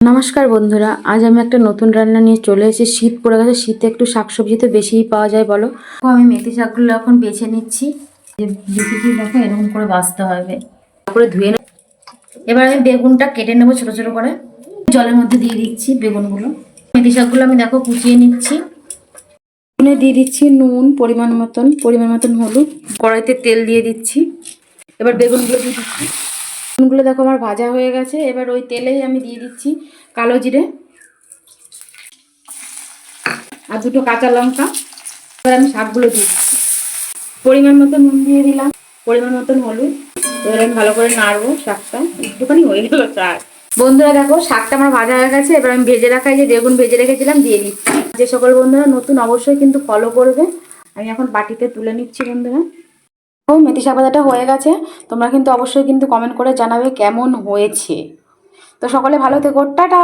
নমস্কার বন্ধুরা, আজ আমি একটা নতুন রান্না নিয়ে চলে এসেছি। শীত পড়ে গেছে, শীতে একটু শাকসবজি তো বেশিই পাওয়া যায় বলো। তো আমি মেথি শাকগুলো এখন বেছে নিচ্ছি। দেখি দেখো এরকম করে বাছতে হবে, তারপরে ধুয়ে নেব। এবার আমি বেগুনটা কেটে নেবো ছোট ছোট করে, জলের মধ্যে দিয়ে দিচ্ছি বেগুনগুলো। মেথি শাকগুলো আমি দেখো কুচিয়ে নিচ্ছি। দিয়ে দিচ্ছি নুন পরিমাণ মতন হলুদ, কড়াইতে তেল দিয়ে দিচ্ছি। এবার বেগুনগুলো দিয়ে দিচ্ছি। বেগুনগুলো দেখো আমার ভাজা হয়ে গেছে। এবার ওই তেলেই আমি দিয়ে দিচ্ছি কালো জিরে আর দুটো কাঁচা লঙ্কা। এবার আমি শাকগুলো দিয়ে দিচ্ছি। পরিমাণ মতো নুন দিয়ে দিলাম, পরিমাণ মতন হলুদ। এবার আমি ভালো করে নাড়বো। শাকটা একটুখানি হয়ে গেল শাক। বন্ধুরা দেখো শাকটা আমার ভাজা হয়ে গেছে। এবার আমি ভেজে রাখা যে বেগুন ভেজে রেখেছিলাম দিয়ে দিচ্ছি। যে সকল বন্ধুরা নতুন অবশ্যই কিন্তু ফলো করবে। আমি এখন বাটিতে তুলে নিচ্ছি বন্ধুরা। ও মেথি শাক ভাজাটা হয়ে গেছে। তোমরা কিন্তু অবশ্যই কিন্তু কমেন্ট করে জানাবে কেমন হয়েছে। তো সকলে ভালো থেকো, টাটা।